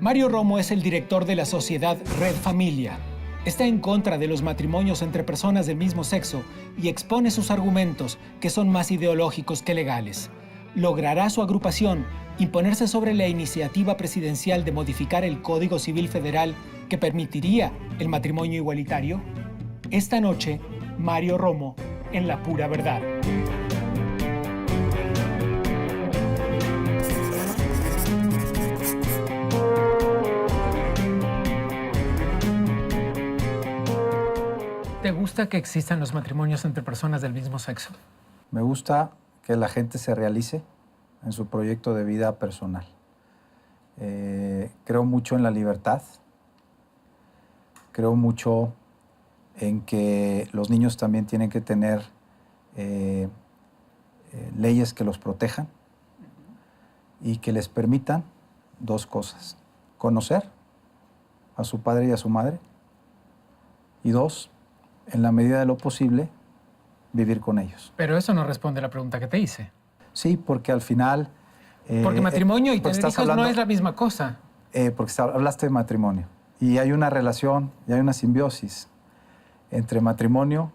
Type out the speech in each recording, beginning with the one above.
Mario Romo es el director de la sociedad Red Familia. Está en contra de los matrimonios entre personas del mismo sexo y expone sus argumentos, que son más ideológicos que legales. ¿Logrará su agrupación imponerse sobre la iniciativa presidencial de modificar el Código Civil Federal que permitiría el matrimonio igualitario? Esta noche, Mario Romo en La Pura Verdad. ¿Te gusta que existan los matrimonios entre personas del mismo sexo? Me gusta que la gente se realice en su proyecto de vida personal. Creo mucho en la libertad. Creo mucho en que los niños también tienen que tener leyes que los protejan y que les permitan dos cosas: conocer a su padre y a su madre, y dos, en la medida de lo posible, vivir con ellos. Pero eso no responde a la pregunta que te hice. Sí, porque al final... porque matrimonio y tener hijos hablando, no es la misma cosa. Porque hablaste de matrimonio. Y hay una relación, y hay una simbiosis entre matrimonio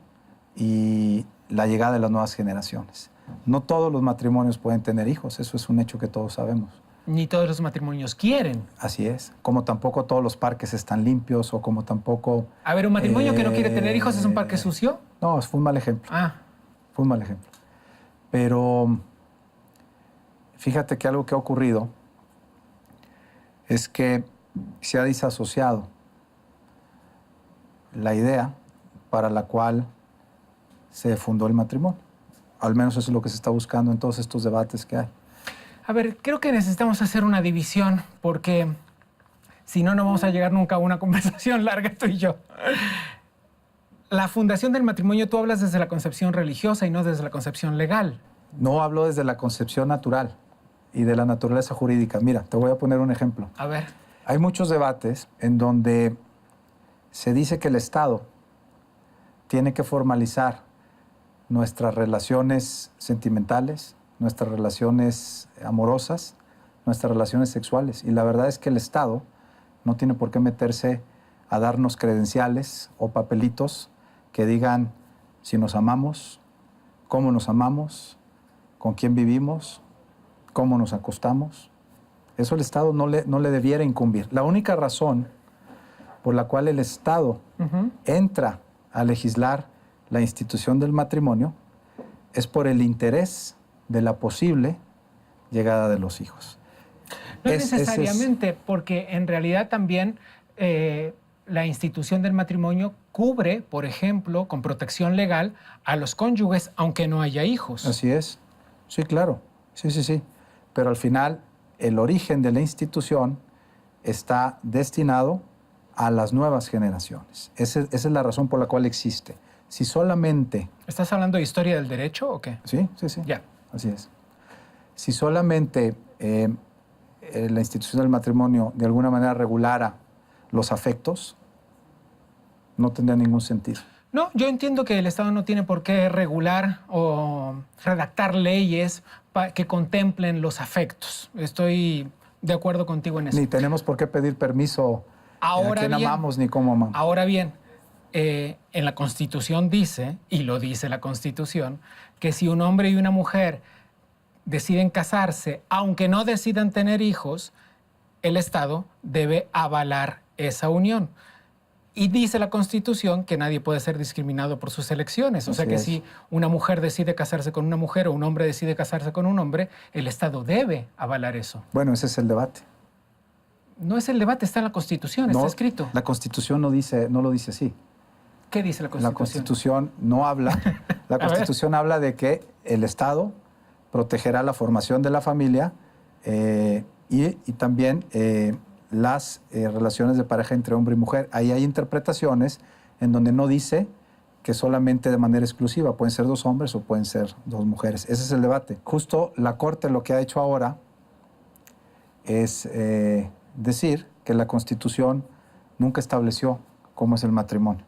y la llegada de las nuevas generaciones. No todos los matrimonios pueden tener hijos, eso es un hecho que todos sabemos. Ni todos los matrimonios quieren. Así es. Como tampoco todos los parques están limpios, o como tampoco... A ver, ¿un matrimonio que no quiere tener hijos es un parque sucio? No, fue un mal ejemplo. Ah. Fue un mal ejemplo. Pero fíjate que algo que ha ocurrido es que se ha disasociado la idea para la cual se fundó el matrimonio. Al menos eso es lo que se está buscando en todos estos debates que hay. A ver, creo que necesitamos hacer una división, porque si no, no vamos a llegar nunca a una conversación larga tú y yo. La fundación del matrimonio, tú hablas desde la concepción religiosa y no desde la concepción legal. No hablo desde la concepción natural y de la naturaleza jurídica. Mira, te voy a poner un ejemplo. A ver. Hay muchos debates en donde se dice que el Estado tiene que formalizar nuestras relaciones sentimentales, nuestras relaciones amorosas, nuestras relaciones sexuales. Y la verdad es que el Estado no tiene por qué meterse a darnos credenciales o papelitos que digan si nos amamos, cómo nos amamos, con quién vivimos, cómo nos acostamos. Eso el Estado no le debiera incumbir. La única razón por la cual el Estado entra a legislar la institución del matrimonio es por el interés de la posible llegada de los hijos. No necesariamente, porque en realidad también la institución del matrimonio cubre, por ejemplo, con protección legal a los cónyuges, aunque no haya hijos. Así es. Sí, claro. Sí. Pero al final, el origen de la institución está destinado a las nuevas generaciones. Esa es la razón por la cual existe. Si solamente... ¿Estás hablando de historia del derecho o qué? Sí. Ya. Así es. Si solamente la institución del matrimonio de alguna manera regulara los afectos, no tendría ningún sentido. No, yo entiendo que el Estado no tiene por qué regular o redactar leyes que contemplen los afectos. Estoy de acuerdo contigo en eso. Ni tenemos por qué pedir permiso a quién amamos ni cómo amamos. Ahora bien, en la Constitución dice, y lo dice la Constitución, que si un hombre y una mujer deciden casarse, aunque no decidan tener hijos, el Estado debe avalar esa unión. Y dice la Constitución que nadie puede ser discriminado por sus elecciones. O sea que si una mujer decide casarse con una mujer o un hombre decide casarse con un hombre, el Estado debe avalar eso. Bueno, ese es el debate. No es el debate, está en la Constitución, está escrito. La Constitución no lo dice así. ¿Qué dice la Constitución? La Constitución no habla. La Constitución habla de que el Estado protegerá la formación de la familia y también las relaciones de pareja entre hombre y mujer. Ahí hay interpretaciones en donde no dice que solamente de manera exclusiva pueden ser dos hombres o pueden ser dos mujeres. Ese es el debate. Justo la Corte lo que ha hecho ahora es decir que la Constitución nunca estableció cómo es el matrimonio,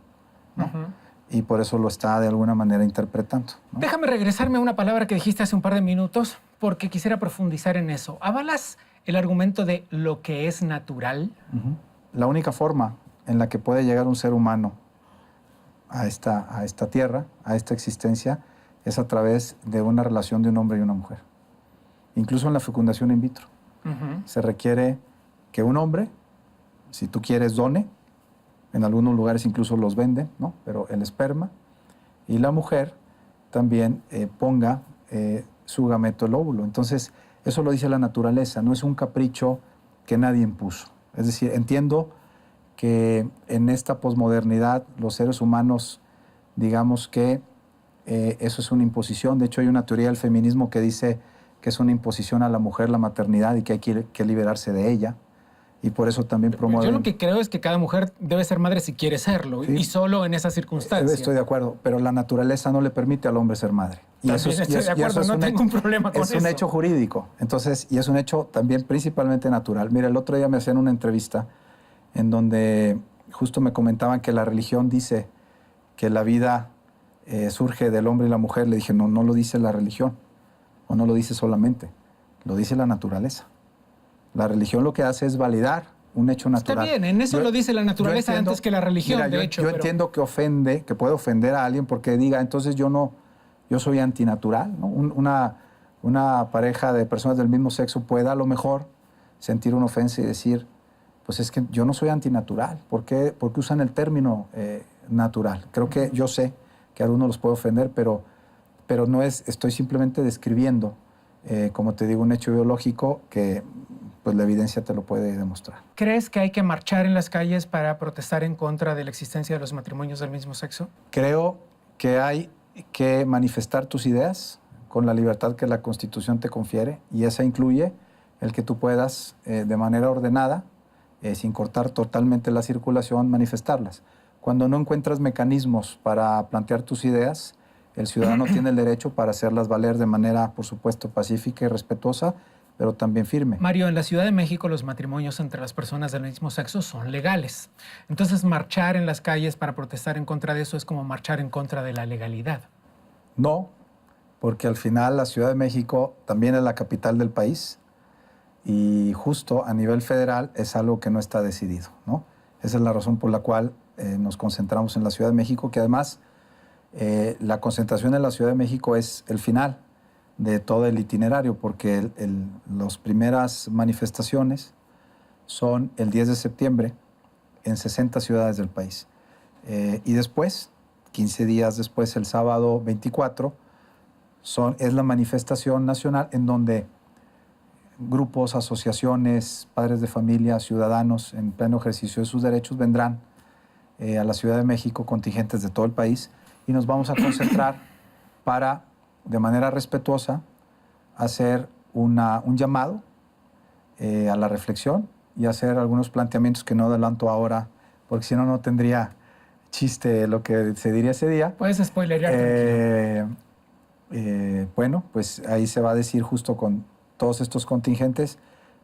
¿no? Y por eso lo está de alguna manera interpretando, ¿no? Déjame regresarme a una palabra que dijiste hace un par de minutos, porque quisiera profundizar en eso. ¿Avalas el argumento de lo que es natural. La única forma en la que puede llegar un ser humano a esta tierra, a esta existencia, es a través de una relación de un hombre y una mujer. Incluso en la fecundación in vitro. Se requiere que un hombre, si tú quieres, done, en algunos lugares incluso los venden, ¿no? Pero el esperma, y la mujer también ponga su gameto, el óvulo. Entonces, eso lo dice la naturaleza, no es un capricho que nadie impuso. Es decir, entiendo que en esta posmodernidad los seres humanos, digamos que eso es una imposición. De hecho, hay una teoría del feminismo que dice que es una imposición a la mujer la maternidad y que hay que liberarse de ella. Y por eso también promueven... Yo lo que creo es que cada mujer debe ser madre si quiere serlo, ¿sí? Y solo en esas circunstancias. Estoy de acuerdo, pero la naturaleza no le permite al hombre ser madre. Y también eso estoy de acuerdo, no tengo un problema con eso. Es un hecho jurídico, entonces, y es un hecho también principalmente natural. Mira, el otro día me hacían una entrevista en donde justo me comentaban que la religión dice que la vida surge del hombre y la mujer. Le dije, no, no lo dice la religión, o no lo dice solamente, lo dice la naturaleza. La religión lo que hace es validar un hecho natural. Está bien, en eso lo dice la naturaleza antes que la religión, mira, de hecho. Yo entiendo que ofende, que puede ofender a alguien porque diga, entonces yo soy antinatural, ¿no? Una pareja de personas del mismo sexo puede a lo mejor sentir una ofensa y decir, pues es que yo no soy antinatural. ¿Por qué usan el término natural? Creo que yo sé que a algunos los puede ofender, pero no es, estoy simplemente describiendo, como te digo, un hecho biológico que pues la evidencia te lo puede demostrar. ¿Crees que hay que marchar en las calles para protestar en contra de la existencia de los matrimonios del mismo sexo? Creo que hay que manifestar tus ideas con la libertad que la Constitución te confiere, y esa incluye el que tú puedas, de manera ordenada, sin cortar totalmente la circulación, manifestarlas. Cuando no encuentras mecanismos para plantear tus ideas, el ciudadano tiene el derecho para hacerlas valer de manera, por supuesto, pacífica y respetuosa, pero también firme. Mario, en la Ciudad de México los matrimonios entre las personas del mismo sexo son legales. Entonces, marchar en las calles para protestar en contra de eso es como marchar en contra de la legalidad. No, porque al final la Ciudad de México también es la capital del país y justo a nivel federal es algo que no está decidido, ¿no? Esa es la razón por la cual nos concentramos en la Ciudad de México, que además la concentración en la Ciudad de México es el final de todo el itinerario, porque las primeras manifestaciones son el 10 de septiembre en 60 ciudades del país. Y después, 15 días después, el sábado 24, es la manifestación nacional en donde grupos, asociaciones, padres de familia, ciudadanos en pleno ejercicio de sus derechos vendrán a la Ciudad de México, contingentes de todo el país, y nos vamos a concentrar para, de manera respetuosa, hacer un llamado a la reflexión y hacer algunos planteamientos que no adelanto ahora, porque si no, no tendría chiste lo que se diría ese día. Puedes spoilerear. Bueno, pues ahí se va a decir justo con todos estos contingentes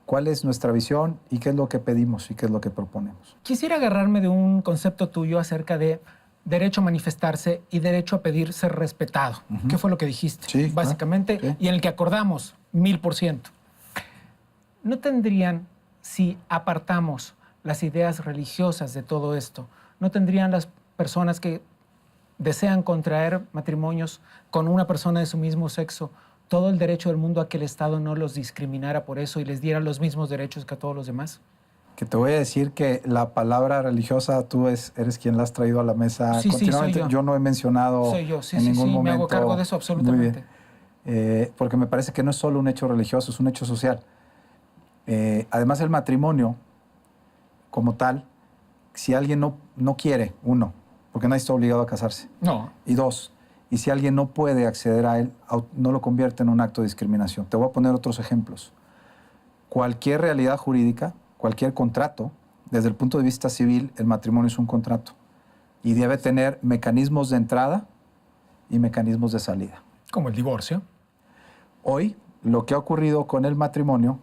cuál es nuestra visión y qué es lo que pedimos y qué es lo que proponemos. Quisiera agarrarme de un concepto tuyo acerca de derecho a manifestarse y derecho a pedir ser respetado. ¿Qué fue lo que dijiste? Sí, básicamente, sí. Y en el que acordamos 1000%. ¿No tendrían, si apartamos las ideas religiosas de todo esto, no tendrían las personas que desean contraer matrimonios con una persona de su mismo sexo todo el derecho del mundo a que el Estado no los discriminara por eso y les diera los mismos derechos que a todos los demás? Que te voy a decir que la palabra religiosa, tú eres quien la has traído a la mesa continuamente. Sí, soy yo no he mencionado en ningún momento. Me hago cargo de eso absolutamente. Muy bien. Porque me parece que no es solo un hecho religioso, es un hecho social. Además, el matrimonio, como tal, si alguien no quiere, uno, porque nadie está obligado a casarse. No. Y dos, y si alguien no puede acceder a él, no lo convierte en un acto de discriminación. Te voy a poner otros ejemplos. Cualquier realidad jurídica, cualquier contrato, desde el punto de vista civil, el matrimonio es un contrato y debe tener mecanismos de entrada y mecanismos de salida. Como el divorcio. Hoy, lo que ha ocurrido con el matrimonio,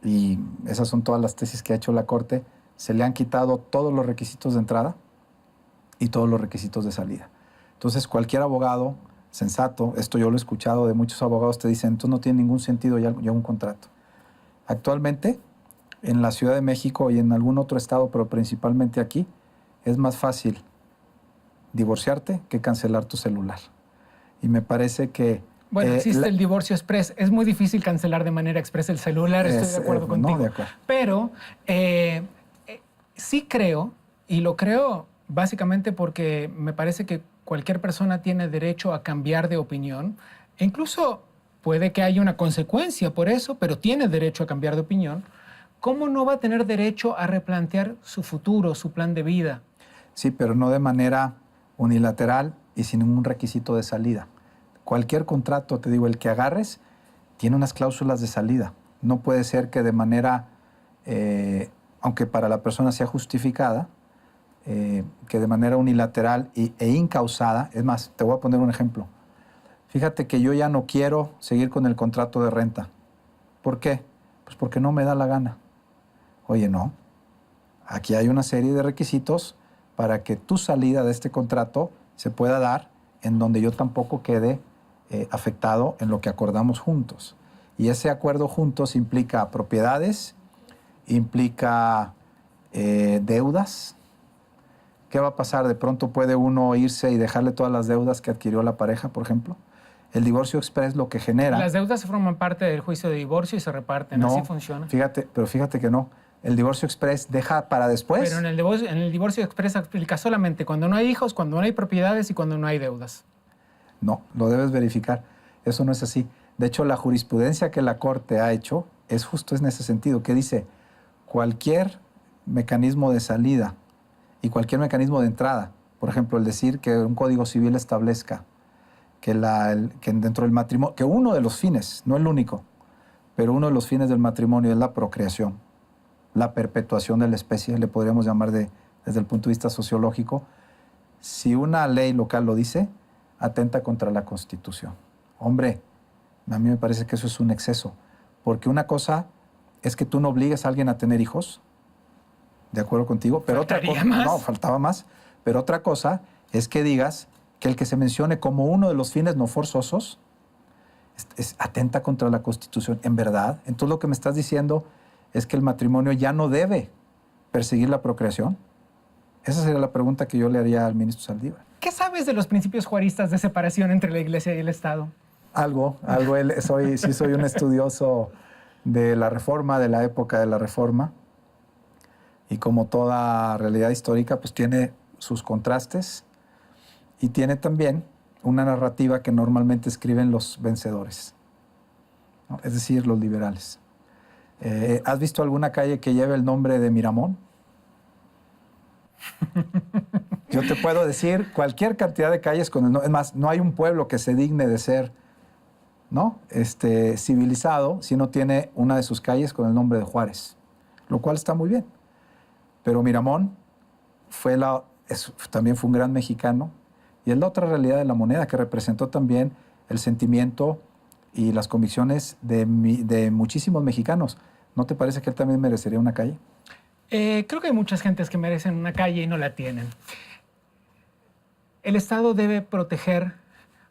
y esas son todas las tesis que ha hecho la Corte, se le han quitado todos los requisitos de entrada y todos los requisitos de salida. Entonces, cualquier abogado sensato, esto yo lo he escuchado de muchos abogados, te dicen, entonces no tiene ningún sentido ya un contrato. Actualmente, en la Ciudad de México y en algún otro estado, pero principalmente aquí, es más fácil divorciarte que cancelar tu celular. Y me parece que... Bueno, existe el divorcio express. Es muy difícil cancelar de manera express el celular, estoy de acuerdo contigo. No, de acuerdo. Pero sí creo, y lo creo básicamente porque me parece que cualquier persona tiene derecho a cambiar de opinión. E incluso puede que haya una consecuencia por eso, pero tiene derecho a cambiar de opinión. ¿Cómo no va a tener derecho a replantear su futuro, su plan de vida? Sí, pero no de manera unilateral y sin ningún requisito de salida. Cualquier contrato, te digo, el que agarres, tiene unas cláusulas de salida. No puede ser que de manera, aunque para la persona sea justificada, que de manera unilateral e incausada, es más, te voy a poner un ejemplo. Fíjate que yo ya no quiero seguir con el contrato de renta. ¿Por qué? Pues porque no me da la gana. Oye, no. Aquí hay una serie de requisitos para que tu salida de este contrato se pueda dar en donde yo tampoco quede afectado en lo que acordamos juntos. Y ese acuerdo juntos implica propiedades, implica deudas. ¿Qué va a pasar? De pronto puede uno irse y dejarle todas las deudas que adquirió la pareja, por ejemplo. El divorcio express lo que genera... Las deudas forman parte del juicio de divorcio y se reparten, no, así funciona. Pero fíjate que no. El divorcio express deja para después... Pero en el divorcio express aplica solamente cuando no hay hijos, cuando no hay propiedades y cuando no hay deudas. No, lo debes verificar. Eso no es así. De hecho, la jurisprudencia que la Corte ha hecho es justo en ese sentido, que dice cualquier mecanismo de salida y cualquier mecanismo de entrada, por ejemplo, el decir que un código civil establezca que dentro del matrimonio, que uno de los fines, no el único, pero uno de los fines del matrimonio es la procreación, la perpetuación de la especie, le podríamos llamar desde el punto de vista sociológico. Si una ley local lo dice, atenta contra la Constitución. Hombre, a mí me parece que eso es un exceso, porque una cosa es que tú no obligues a alguien a tener hijos, de acuerdo contigo, pero otra cosa, no, faltaba más, pero otra cosa es que digas que el que se mencione como uno de los fines no forzosos es atenta contra la Constitución. ¿En verdad? Entonces lo que me estás diciendo es que el matrimonio ya no debe perseguir la procreación. Esa sería la pregunta que yo le haría al ministro Saldívar. ¿Qué sabes de los principios juaristas de separación entre la Iglesia y el Estado? Algo. Sí soy un estudioso de la Reforma, de la época de la Reforma. Y como toda realidad histórica, pues tiene sus contrastes y tiene también una narrativa que normalmente escriben los vencedores, ¿no? Es decir, los liberales. ¿Has visto alguna calle que lleve el nombre de Miramón? Yo te puedo decir cualquier cantidad de calles con el nombre. Es más, no hay un pueblo que se digne de ser, ¿no? Civilizado si no tiene una de sus calles con el nombre de Juárez, lo cual está muy bien. Pero Miramón también fue un gran mexicano y es la otra realidad de la moneda que representó también el sentimiento y las convicciones de muchísimos mexicanos. ¿No te parece que él también merecería una calle? Creo que hay muchas gentes que merecen una calle y no la tienen. El Estado debe proteger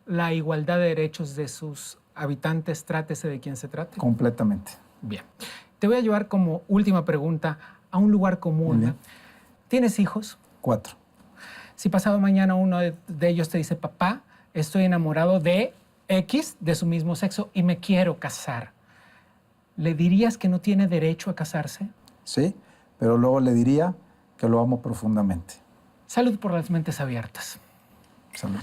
la igualdad de derechos de sus habitantes, trátese de quien se trate. Completamente. Bien. Te voy a llevar como última pregunta a un lugar común. ¿Tienes hijos? 4. Si pasado mañana uno de ellos te dice, papá, estoy enamorado de X de su mismo sexo y me quiero casar, ¿le dirías que no tiene derecho a casarse? Sí, pero luego le diría que lo amo profundamente. Salud por las mentes abiertas. Salud.